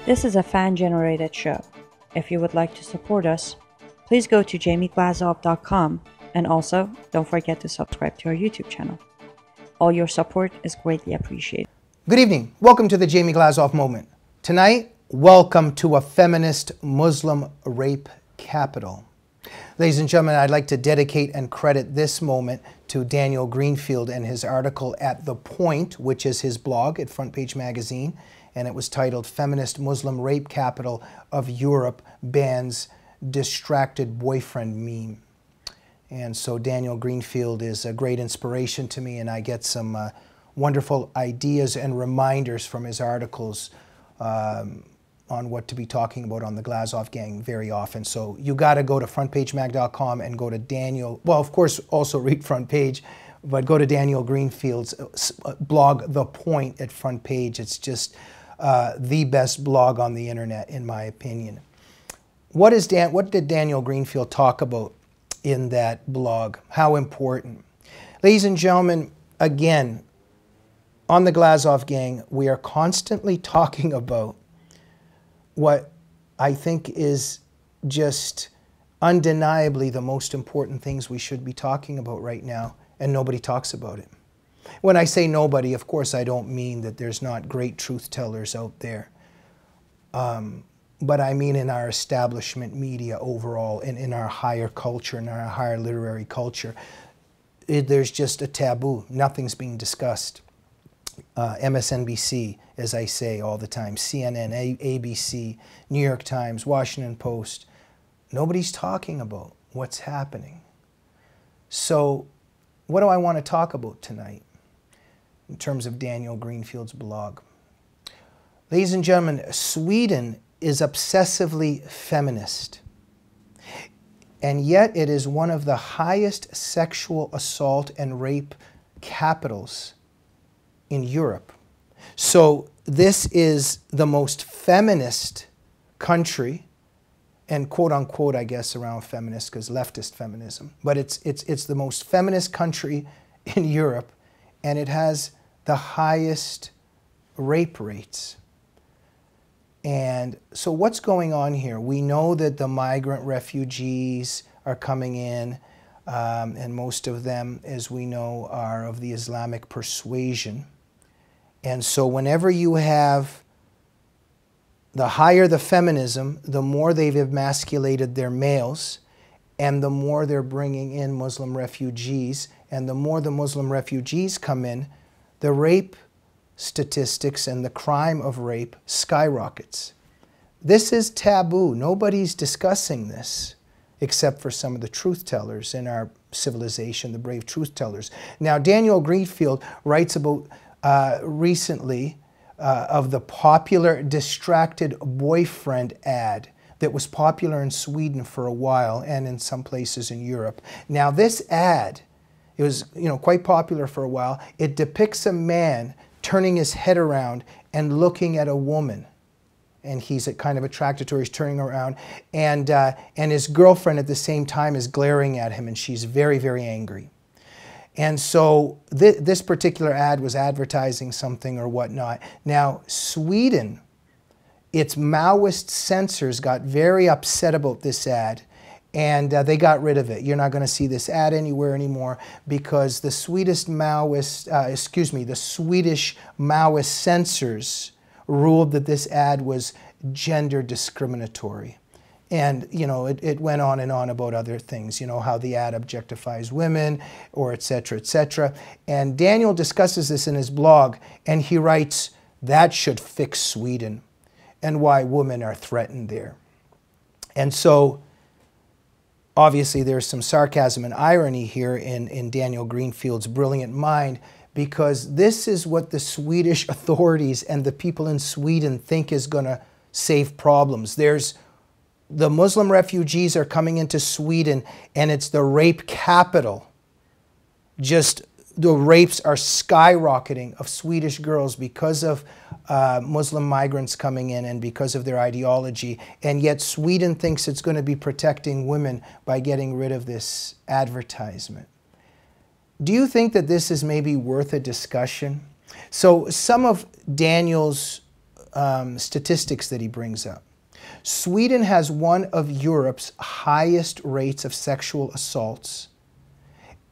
This is a fan-generated show. If you would like to support us, please go to jamieglazov.com, and also don't forget to subscribe to our YouTube channel. All your support is greatly appreciated. Good evening. Welcome to the Jamie Glazov Moment. Tonight, welcome to a feminist Muslim rape capital. Ladies and gentlemen, I'd like to dedicate and credit this moment to Daniel Greenfield and his article at The Point, which is his blog at Front Page Magazine, and it was titled Feminist Muslim Rape Capital of Europe Bans Distracted Boyfriend Meme. And so Daniel Greenfield is a great inspiration to me, and I get some wonderful ideas and reminders from his articles on what to be talking about on the Glazov Gang very often. So you got to go to frontpagemag.com and go to Daniel, well, of course, also read Front Page, but go to Daniel Greenfield's blog, The Point, at Front Page. It's just the best blog on the internet, in my opinion. What did Daniel Greenfield talk about in that blog? How important? Ladies and gentlemen, again, on the Glazov Gang, we are constantly talking about what I think is just undeniably the most important things we should be talking about right now, and nobody talks about it. When I say nobody, of course, I don't mean that there's not great truth tellers out there. But I mean in our establishment media overall, and in our higher culture, in our higher literary culture, there's just a taboo. Nothing's being discussed. MSNBC, as I say all the time, CNN, ABC, New York Times, Washington Post. Nobody's talking about what's happening. So what do I want to talk about tonight in terms of Daniel Greenfield's blog? Ladies and gentlemen, Sweden is obsessively feminist, and yet it is one of the highest sexual assault and rape capitals in Europe. So this is the most feminist country, and quote unquote, I guess, around feminist, because leftist feminism, but it's the most feminist country in Europe, and it has the highest rape rates. And so what's going on here? We know that the migrant refugees are coming in, and most of them, as we know, are of the Islamic persuasion. And so whenever you have the higher the feminism, the more they've emasculated their males, and the more they're bringing in Muslim refugees, and the more the Muslim refugees come in, the rape statistics and the crime of rape skyrockets. This is taboo. Nobody's discussing this except for some of the truth tellers in our civilization, the brave truth tellers. Now, Daniel Greenfield writes about recently of the popular distracted boyfriend ad that was popular in Sweden for a while and in some places in Europe. Now, this ad, it was quite popular for a while. It depicts a man turning his head around and looking at a woman, and he's kind of attracted to her. He's turning around, and his girlfriend at the same time is glaring at him, and she's very, very angry. And so this particular ad was advertising something or whatnot. Now, Sweden, its Maoist censors got very upset about this ad, and they got rid of it. You're not going to see this ad anywhere anymore because the Swedish Maoist censors ruled that this ad was gender discriminatory. And, it went on and on about other things, how the ad objectifies women, or et cetera, et cetera. And Daniel discusses this in his blog, and he writes, that should fix Sweden, and why women are threatened there. And so, obviously, there's some sarcasm and irony here in Daniel Greenfield's brilliant mind, because this is what the Swedish authorities and the people in Sweden think is going to save problems. The Muslim refugees are coming into Sweden, and it's the rape capital. Just the rapes are skyrocketing of Swedish girls because of Muslim migrants coming in and because of their ideology. And yet Sweden thinks it's going to be protecting women by getting rid of this advertisement. Do you think that this is maybe worth a discussion? So some of Daniel's statistics that he brings up. Sweden has one of Europe's highest rates of sexual assaults,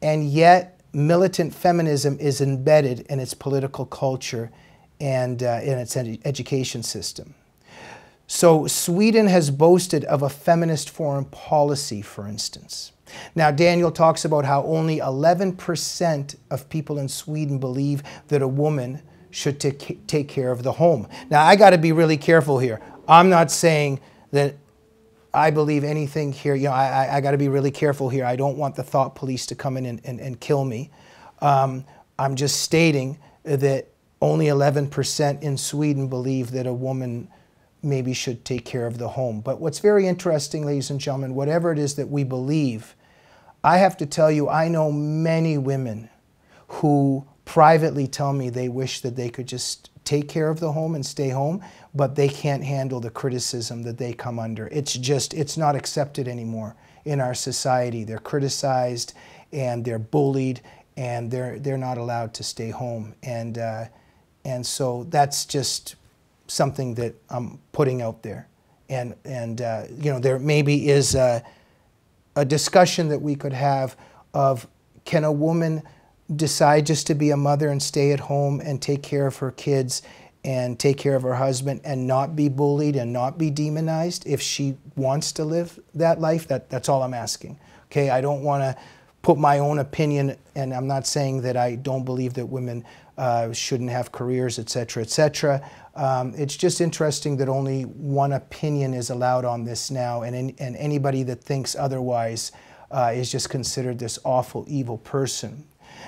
and yet militant feminism is embedded in its political culture and in its education system. So Sweden has boasted of a feminist foreign policy, for instance. Now, Daniel talks about how only 11% of people in Sweden believe that a woman should take care of the home. Now, I got to be really careful here. I'm not saying that I believe anything here. You know, I got to be really careful here. I don't want the thought police to come in and kill me. I'm just stating that only 11% in Sweden believe that a woman maybe should take care of the home. But what's very interesting, ladies and gentlemen, whatever it is that we believe, I have to tell you, I know many women who privately tell me they wish that they could just take care of the home and stay home, but they can't handle the criticism that they come under. It's not accepted anymore in our society. They're criticized and they're bullied and they're not allowed to stay home. And so that's just something that I'm putting out there. And you know, there maybe is a discussion that we could have of, can a woman decide just to be a mother and stay at home and take care of her kids and take care of her husband and not be bullied and not be demonized if she wants to live that life? That's all I'm asking. Okay, I don't want to put my own opinion, and I'm not saying that I don't believe that women shouldn't have careers, etc., etc. It's just interesting that only one opinion is allowed on this now, and anybody that thinks otherwise is just considered this awful, evil person.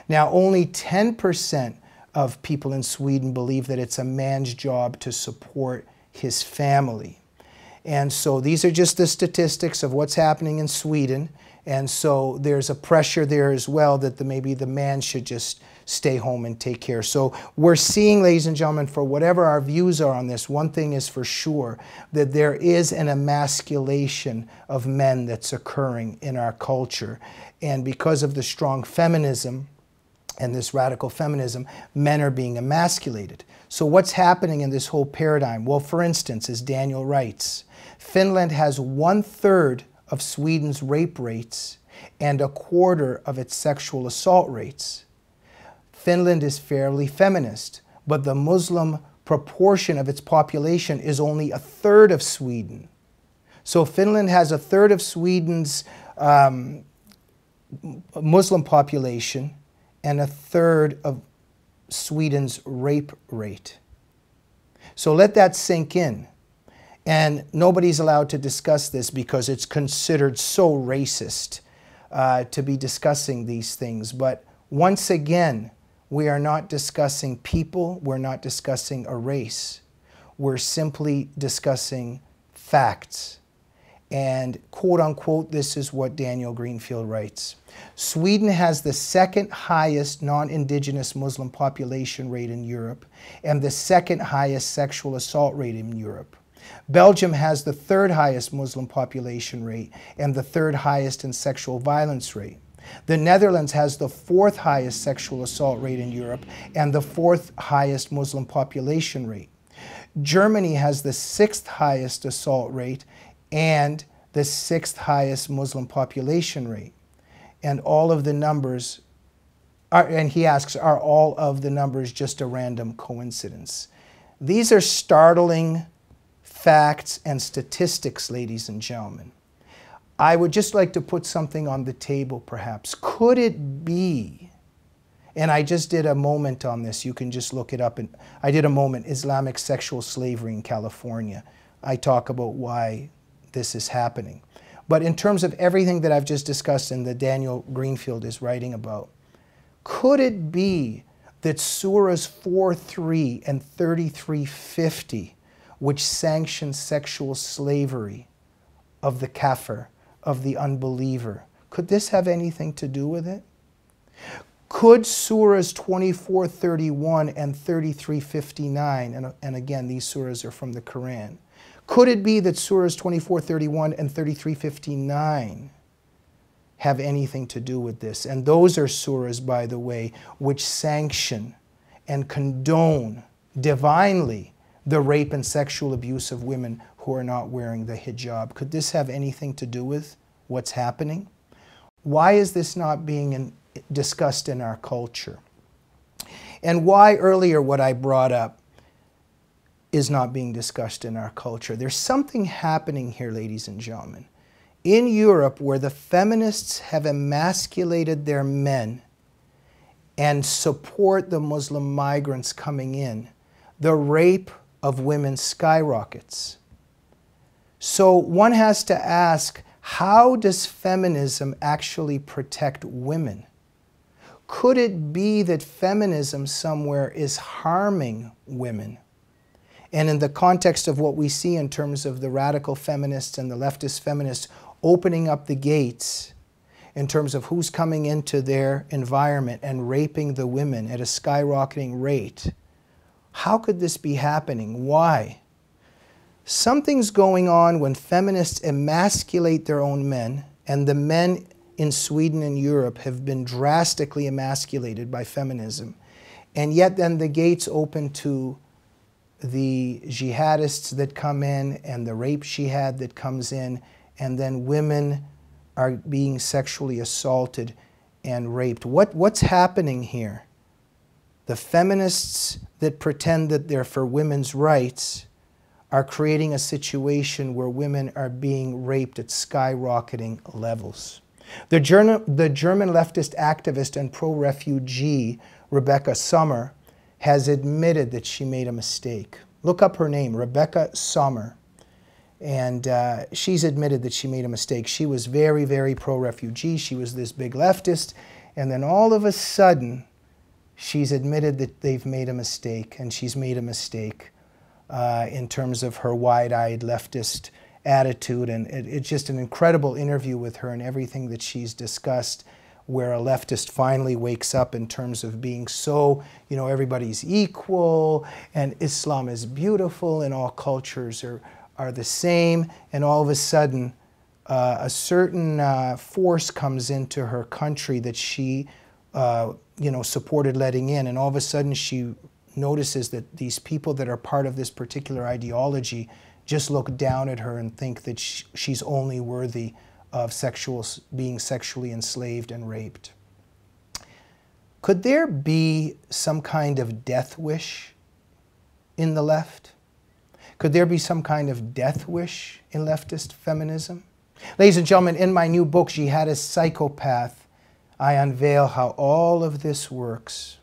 Now, only 10% of people in Sweden believe that it's a man's job to support his family. And so these are just the statistics of what's happening in Sweden. And so there's a pressure there as well that maybe the man should just stay home and take care. So we're seeing, ladies and gentlemen, for whatever our views are on this, one thing is for sure, that there is an emasculation of men that's occurring in our culture. And because of the strong feminism and this radical feminism, men are being emasculated. So what's happening in this whole paradigm? Well, for instance, as Daniel writes, Finland has 1/3 of Sweden's rape rates and 1/4 of its sexual assault rates. Finland is fairly feminist, but the Muslim proportion of its population is only 1/3 of Sweden. So Finland has 1/3 of Sweden's Muslim population and 1/3 of Sweden's rape rate. So let that sink in. And nobody's allowed to discuss this because it's considered so racist to be discussing these things. But once again, we are not discussing people, we're not discussing a race. We're simply discussing facts. And quote unquote, this is what Daniel Greenfield writes. Sweden has the second highest non-indigenous Muslim population rate in Europe and the second highest sexual assault rate in Europe. Belgium has the 3rd highest Muslim population rate and the 3rd highest in sexual violence rate. The Netherlands has the 4th highest sexual assault rate in Europe and the 4th highest Muslim population rate. Germany has the 6th highest assault rate and the 6th highest Muslim population rate. And all of the numbers, and he asks, are all of the numbers just a random coincidence? These are startling facts and statistics, ladies and gentlemen. I would just like to put something on the table, perhaps. Could it be, and I just did a moment on this, you can just look it up, and I did a moment, Islamic sexual slavery in California. I talk about why this is happening. But in terms of everything that I've just discussed and that Daniel Greenfield is writing about, could it be that Surahs 4:3 and 33:50, which sanction sexual slavery of the kafir, of the unbeliever, could this have anything to do with it? Could Surahs 24:31 and 33:59, and again, these surahs are from the Quran, could it be that Surahs 24:31 and 33:59 have anything to do with this? And those are surahs, by the way, which sanction and condone divinely the rape and sexual abuse of women who are not wearing the hijab. Could this have anything to do with what's happening? Why is this not being discussed in our culture? And why earlier what I brought up is not being discussed in our culture? There's something happening here, ladies and gentlemen. In Europe, where the feminists have emasculated their men and support the Muslim migrants coming in, the rape of women skyrockets. So one has to ask, how does feminism actually protect women? Could it be that feminism somewhere is harming women? And in the context of what we see in terms of the radical feminists and the leftist feminists opening up the gates in terms of who's coming into their environment and raping the women at a skyrocketing rate, how could this be happening? Why? Something's going on when feminists emasculate their own men, and the men in Sweden and Europe have been drastically emasculated by feminism. And yet then the gates open to the jihadists that come in and the rape jihad that comes in, and then women are being sexually assaulted and raped. What's happening here? The feminists that pretend that they're for women's rights are creating a situation where women are being raped at skyrocketing levels. The German leftist activist and pro-refugee Rebecca Sommer has admitted that she made a mistake. Look up her name, Rebecca Sommer. And she's admitted that she made a mistake. She was very, very pro-refugee. She was this big leftist. And then all of a sudden, she's admitted that they've made a mistake, and she's made a mistake in terms of her wide-eyed leftist attitude. And it's just an incredible interview with her and everything that she's discussed, where a leftist finally wakes up in terms of being so, you know, everybody's equal, and Islam is beautiful, and all cultures are the same. And all of a sudden, a certain force comes into her country that she you know, supported letting in, and all of a sudden she notices that these people that are part of this particular ideology just look down at her and think that she's only worthy of being sexually enslaved and raped. Could there be some kind of death wish in the left? Could there be some kind of death wish in leftist feminism? Ladies and gentlemen, in my new book, Jihadist Psychopath, I unveil how all of this works.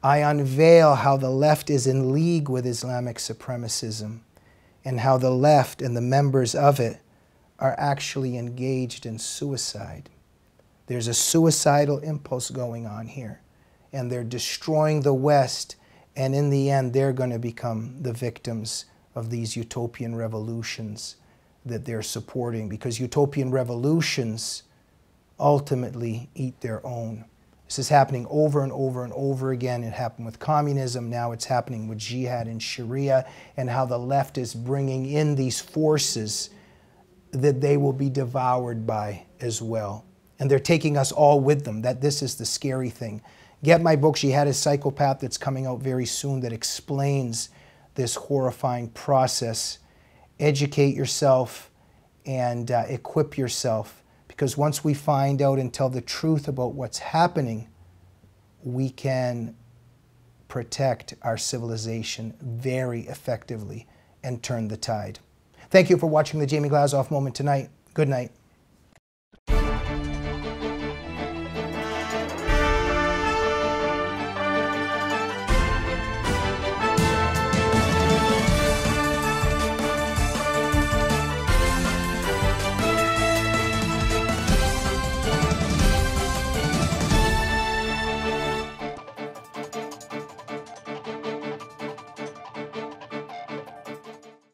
I unveil how the left is in league with Islamic supremacism, and how the left and the members of it are actually engaged in suicide. There's a suicidal impulse going on here, and they're destroying the West, and in the end, they're going to become the victims of these utopian revolutions that they're supporting, because utopian revolutions ultimately eat their own. This is happening over and over and over again. It happened with communism. Now it's happening with jihad and Sharia, and how the left is bringing in these forces that they will be devoured by as well. And they're taking us all with them. This is the scary thing. Get my book, Jihadist Psychopath, that's coming out very soon, that explains this horrifying process. Educate yourself and equip yourself. Because once we find out and tell the truth about what's happening, we can protect our civilization very effectively and turn the tide. Thank you for watching the Jamie Glazov Moment tonight. Good night.